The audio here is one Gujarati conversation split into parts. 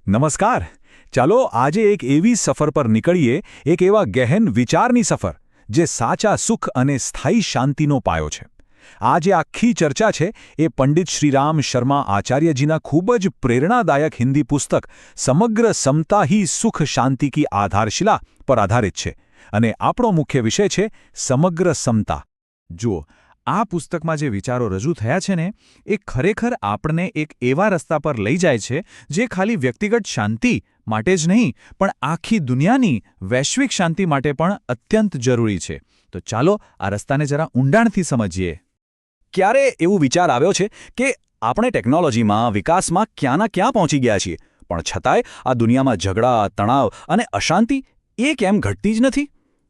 નમસ્કાર. ચાલો આજે એક એવી સફર પર નીકળીએ, એક એવા ગહેન વિચારની સફર જે સાચા સુખ અને સ્થાયી શાંતિનો પાયો છે. આ જે આખી ચર્ચા છે એ પંડિત શ્રીરામ શર્મા આચાર્યજીના ખૂબ જ પ્રેરણાદાયક હિન્દી પુસ્તક સમગ્ર સમતા હી સુખ શાંતિ કી આધારશિલા પર આધારિત છે. અને આપણો મુખ્ય વિષય છે સમગ્ર સમતા. જુઓ, આ પુસ્તકમાં જે વિચારો રજૂ થયા છે ને એ ખરેખર આપણને એક એવા રસ્તા પર લઈ જાય છે જે ખાલી વ્યક્તિગત શાંતિ માટે જ નહીં પણ આખી દુનિયાની વૈશ્વિક શાંતિ માટે પણ અત્યંત જરૂરી છે. તો ચાલો આ રસ્તાને જરા ઊંડાણથી સમજીએ. ક્યારે એવો વિચાર આવ્યો છે કે આપણે ટેકનોલોજીમાં વિકાસમાં ક્યાંના ક્યાં પહોંચી ગયા છીએ, પણ છતાંય આ દુનિયામાં ઝઘડા, તણાવ અને અશાંતિ એ કેમ ઘટતી જ નથી?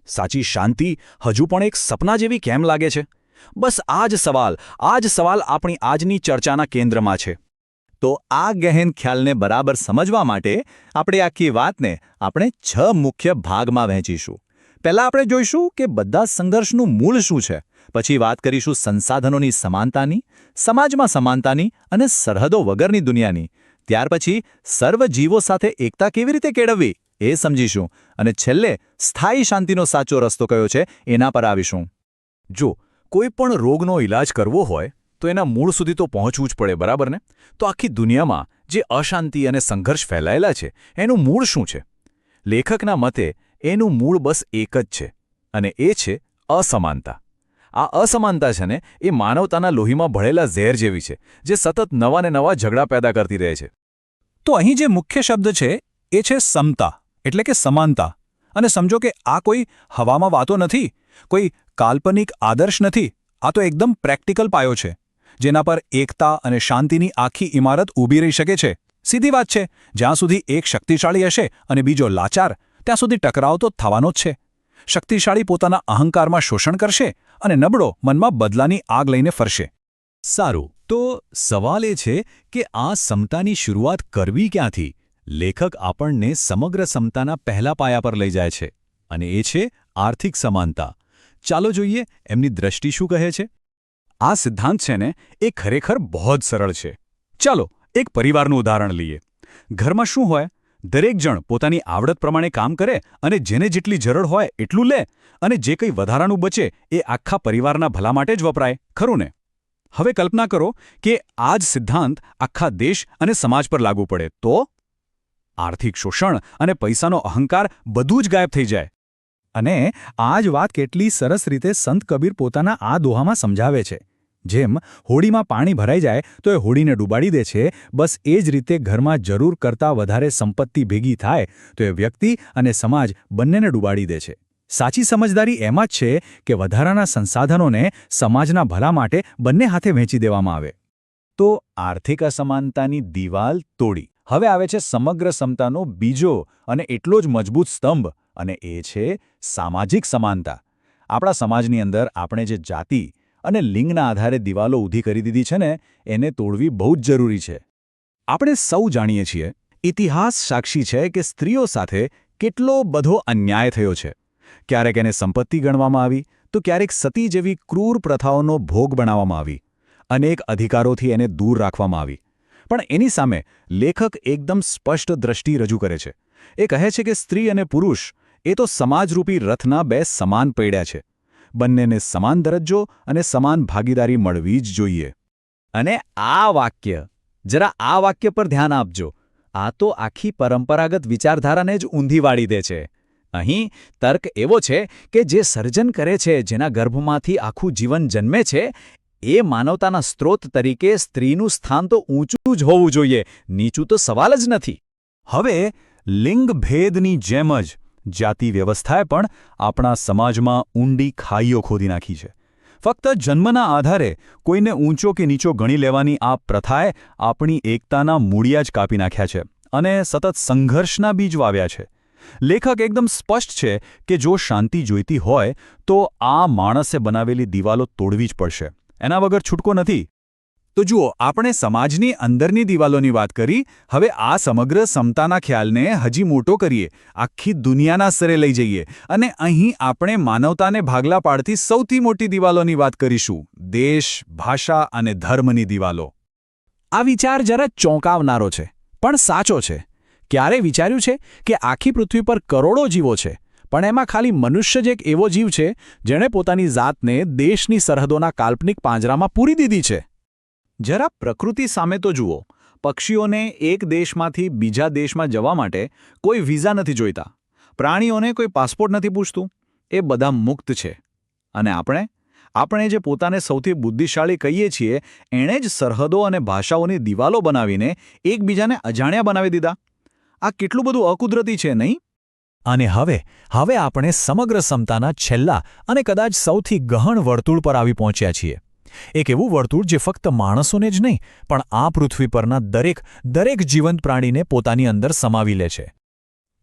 સાચી શાંતિ હજુ પણ એક સપના જેવી કેમ લાગે છે? બસ આ જ સવાલ આપણી આજની ચર્ચાના કેન્દ્રમાં છે. તો આ ગહેન ખ્યાલને બરાબર સમજવા માટે આપણે આખી વાતને આપણે 6 મુખ્ય ભાગમાં વહેંચીશું. પહેલાં આપણે જોઈશું કે બધા સંઘર્ષનું મૂળ શું છે. પછી વાત કરીશું સંસાધનોની સમાનતાની, સમાજમાં સમાનતાની અને સરહદો વગરની દુનિયાની. ત્યાર પછી સર્વ જીવો સાથે એકતા કેવી રીતે કેળવવી એ સમજીશું. અને છેલ્લે સ્થાયી શાંતિનો સાચો રસ્તો કયો છે એના પર આવીશું. જો કોઈ પણ રોગનો ઇલાજ કરવો હોય તો એના મૂળ સુધી તો પહોંચવું જ પડે, બરાબર ને? તો આખી દુનિયામાં જે અશાંતિ અને સંઘર્ષ ફેલાયેલા છે એનું મૂળ શું છે? લેખકના મતે એનું મૂળ બસ એક જ છે, અને એ છે અસમાનતા. આ અસમાનતા છે ને એ માનવતાના લોહીમાં ભળેલા ઝેર જેવી છે, જે સતત નવા ને નવા ઝઘડા પેદા કરતી રહે છે. તો અહીં જે મુખ્ય શબ્દ છે એ છે સમતા, એટલે કે સમાનતા. અને સમજો કે આ કોઈ હવામાં વાતો નથી, કોઈ કાલ્પનિક આદર્શ નથી. આ તો એકદમ પ્રેક્ટિકલ પાયો છે જેના પર એકતા અને શાંતિની આખી ઇમારત ઊભી રહી શકે છે. સીધી વાત છે, જ્યાં સુધી એક શક્તિશાળી હશે અને બીજો લાચાર, ત્યાં સુધી ટકરાવ તો થવાનો જ છે. શક્તિશાળી પોતાના અહંકારમાં શોષણ કરશે અને નબળો મનમાં બદલાની આગ લઈને ફરશે. સારું, તો સવાલ એ છે કે આ સમતાની શરૂઆત કરવી ક્યાંથી? લેખક આપણને સમગ્ર સમતાના પહેલા પાયા પર લઈ જાય છે, અને એ છે આર્થિક સમાનતા. ચાલો જોઈએ એમની દ્રષ્ટિ શું કહે છે. આ સિદ્ધાંત છે ને એ ખરેખર બહુ જ સરળ છે. ચાલો એક પરિવારનું ઉદાહરણ લઈએ. ઘરમાં શું હોય? દરેક જણ પોતાની આવડત પ્રમાણે કામ કરે અને જેને જેટલી જરૂર હોય એટલું લે, અને જે કંઈ વધારાનું બચે એ આખા પરિવારના ભલા માટે જ વપરાય, ખરું ને? હવે કલ્પના કરો કે આ જ સિદ્ધાંત આખા દેશ અને સમાજ પર લાગુ પડે તો આર્થિક શોષણ અને પૈસાનો અહંકાર બધું જ ગાયબ થઈ જાય. અને આ જ વાત કેટલી સરસ રીતે સંત કબીર પોતાના આ દોહામાં સમજાવે છે. જેમ હોડીમાં પાણી ભરાઈ જાય તો એ હોડીને ડૂબાડી દે છે, બસ એ જ રીતે ઘરમાં જરૂર કરતાં વધારે સંપત્તિ ભેગી થાય તો એ વ્યક્તિ અને સમાજ બંનેને ડૂબાડી દે છે. સાચી સમજદારી એમાં જ છે કે વધારાના સંસાધનોને સમાજના ભલા માટે બંને હાથે વહેંચી દેવામાં આવે. તો આર્થિક અસમાનતાની દિવાલ તોડી હવે આવે છે સમગ્ર સમતાનો બીજો અને એટલો જ મજબૂત સ્તંભ, અને એ છે સામાજિક સમાનતા. આપણા સમાજની અંદર આપણે જે જાતિ અને લિંગના આધારે દિવાલો ઊભી કરી દીધી છે ને એને તોડવી બહુ જ જરૂરી છે. આપણે સૌ જાણીએ છીએ, ઇતિહાસ સાક્ષી છે કે સ્ત્રીઓ સાથે કેટલો બધો અન્યાય થયો છે. ક્યારેક એને સંપત્તિ ગણવામાં આવી તો ક્યારેક સતી જેવી ક્રૂર પ્રથાઓનો ભોગ બનાવવામાં આવી. અનેક અધિકારોથી એને દૂર રાખવામાં આવી. પણ એની સામે લેખક એકદમ સ્પષ્ટ દ્રષ્ટિ રજૂ કરે છે. એ કહે છે કે સ્ત્રી અને પુરુષ એ તો સમાજરૂપી રથના બે સમાન પૈડા છે. બંનેને સમાન દરજ્જો અને સમાન ભાગીદારી મળવી જ જોઈએ. અને આ વાક્ય પર ધ્યાન આપજો. આ તો આખી પરંપરાગત વિચારધારાને જ ઊંધી વાળી દે છે. અહીં તર્ક એવો છે કે જે સર્જન કરે છે, જેના ગર્ભમાંથી આખું જીવન જન્મે છે, એ માનવતાના સ્ત્રોત તરીકે સ્ત્રીનું સ્થાન તો ઊંચું જ હોવું જોઈએ, નીચું તો સવાલ જ નથી. હવે લિંગ ભેદની જેમ જ જાતિ વ્યવસ્થાએ પણ આપણા સમાજમાં ઊંડી ખાઈઓ ખોદી નાખી છે. ફક્ત જન્મના આધારે કોઈને ઊંચો કે નીચો ગણી લેવાની આ પ્રથાએ આપણી એકતાના મૂળિયા જ કાપી નાખ્યા છે અને સતત સંઘર્ષના બીજ વાવ્યા છે. લેખક એકદમ સ્પષ્ટ છે કે જો શાંતિ જોઈતી હોય તો આ માણસે બનાવેલી દિવાલો તોડવી જ પડશે. એના વગર છૂટકો નથી. તો જુઓ, આપણે સમાજની અંદરની દિવાલોની વાત કરી. હવે આ સમગ્ર સમતાના ખ્યાલને હજી મોટો કરીએ, આખી દુનિયાના સ્તરે લઈ જઈએ, અને અહીં આપણે માનવતાને ભાગલા પાડતી સૌથી મોટી દિવાલોની વાત કરીશું: દેશ, ભાષા અને ધર્મની દિવાલો. આ વિચાર જરા ચોંકાવનારો છે, પણ સાચો છે. ક્યારે વિચાર્યું છે કે આખી પૃથ્વી પર કરોડો જીવો છે, પણ એમાં ખાલી મનુષ્ય જ એક એવો જીવ છે જેણે પોતાની જાતને દેશની સરહદોના કાલ્પનિક પાંજરામાં પૂરી દીધી છે? જરા પ્રકૃતિ સામે તો જુઓ. પક્ષીઓને એક દેશમાંથી બીજા દેશમાં જવા માટે કોઈ વિઝા નથી જોઈતા. પ્રાણીઓને કોઈ પાસપોર્ટ નથી પૂછતું. એ બધા મુક્ત છે. અને આપણે જે પોતાને સૌથી બુદ્ધિશાળી કહીએ છીએ, એણે જ સરહદો અને ભાષાઓની દિવાલો બનાવીને એકબીજાને અજાણ્યા બનાવી દીધા. આ કેટલું બધું અકુદરતી છે, નહીં? અને હવે આપણે સમગ્ર સમતાના છેલ્લા અને કદાચ સૌથી ગહન વર્તુળ પર આવી પહોંચ્યા છીએ. એક એવું વર્તુળ જે ફક્ત માણસોને જ નહીં, પણ આ પૃથ્વી પરના દરેક જીવંત પ્રાણીને પોતાની અંદર સમાવી લે છે.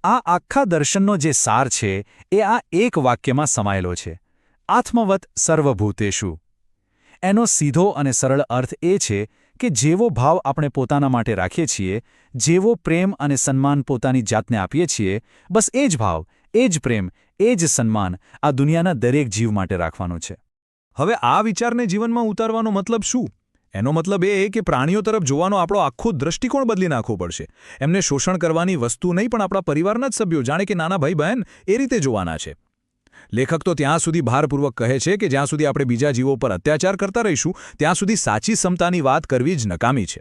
આ આખા દર્શનનો જે સાર છે એ આ એક વાક્યમાં સમાયેલો છે: આત્મવત સર્વભૂતેષુ. એનો સીધો અને સરળ અર્થ એ છે કે જેવો ભાવ આપણે પોતાના માટે રાખીએ છીએ, જેવો પ્રેમ અને સન્માન પોતાની જાતને આપીએ છીએ, બસ એ જ ભાવ, એ જ પ્રેમ, એ જ સન્માન આ દુનિયાના દરેક જીવ માટે રાખવાનો છે. હવે આ વિચારને જીવનમાં ઉતારવાનો મતલબ શું? એનો મતલબ એ કે પ્રાણીઓ તરફ જોવાનો આપણો આખો દૃષ્ટિકોણ બદલી નાખવો પડશે. એમને શોષણ કરવાની વસ્તુ નહીં, પણ આપણા પરિવારના જ સભ્યો, જાણે કે નાના ભાઈ બહેન, એ રીતે જોવાના છે. લેખક તો ત્યાં સુધી ભારપૂર્વક કહે છે કે જ્યાં સુધી આપણે બીજા જીવો પર અત્યાચાર કરતા રહીશું, ત્યાં સુધી સાચી સમતાની વાત કરવી જ નકામી છે.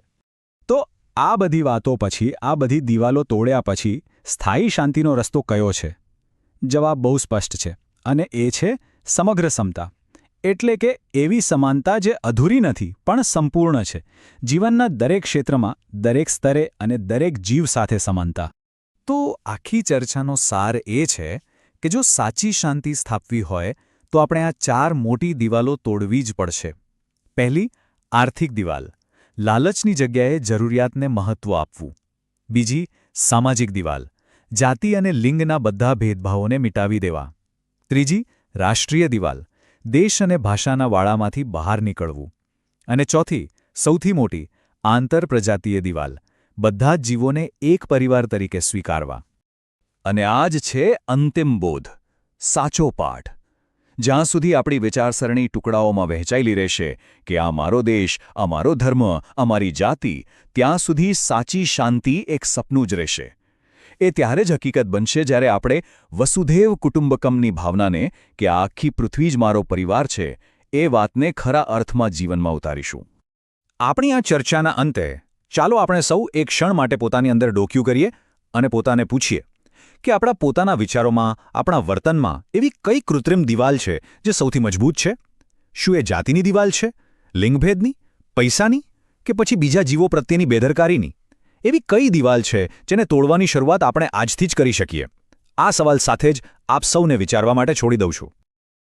તો આ બધી વાતો પછી, આ બધી દિવાલો તોડ્યા પછી સ્થાયી શાંતિનો રસ્તો કયો છે? જવાબ બહુ સ્પષ્ટ છે, અને એ છે સમગ્ર સમતા. એટલે કે એવી સમાનતા જે અધૂરી નથી પણ સંપૂર્ણ છે. જીવનના દરેક ક્ષેત્રમાં, દરેક સ્તરે અને દરેક જીવ સાથે સમાનતા. તો આખી ચર્ચાનો સાર એ છે કે જો સાચી શાંતિ સ્થાપવી હોય તો આપણે આ 4 મોટી દિવાલો તોડવી જ પડશે. પહેલી, આર્થિક દિવાલ. લાલચની જગ્યાએ જરૂરિયાતને મહત્ત્વ આપવું. બીજી, સામાજિક દિવાલ. જાતિ અને લિંગના બધા ભેદભાવોને મિટાવી દેવા. ત્રીજી, રાષ્ટ્રીય દિવાલ. દેશ અને ભાષાના વાડામાંથી બહાર નીકળવું. અને ચોથી, સૌથી મોટી, આંતરપ્રજાતીય દિવાલ. બધા જ જીવોને એક પરિવાર તરીકે સ્વીકારવા. અને આ જ છે અંતિમ બોધ, સાચો પાઠ. જ્યાં સુધી આપણી વિચારસરણી ટુકડાઓમાં વહેંચાયેલી રહેશે કે આ મારો દેશ, આ મારો ધર્મ, અમારી જાતિ, ત્યાં સુધી સાચી શાંતિ એક સપનું જ રહેશે. એ ત્યારે જ હકીકત બનશે જ્યારે આપણે વસુધૈવ કુટુંબકમની ભાવનાને, કે આ આખી પૃથ્વી જ મારો પરિવાર છે, એ વાતને ખરા અર્થમાં જીવનમાં ઉતારીશું. આપણી આ ચર્ચાના અંતે ચાલો આપણે સૌ એક ક્ષણ માટે પોતાની અંદર ડોક્યું કરીએ અને પોતાને પૂછીએ કે આપણા પોતાના વિચારોમાં, આપણા વર્તનમાં એવી કઈ કૃત્રિમ દિવાલ છે જે સૌથી મજબૂત છે? શું એ જાતિની દિવાલ છે, લિંગભેદની, પૈસાની, કે પછી બીજા જીવો પ્રત્યેની બેદરકારીની? એવી કઈ દિવાલ છે જેને તોડવાની શરૂઆત આપણે આજથી જ કરી શકીએ? આ સવાલ સાથે જ આપ સૌને વિચારવા માટે છોડી દઉં છું.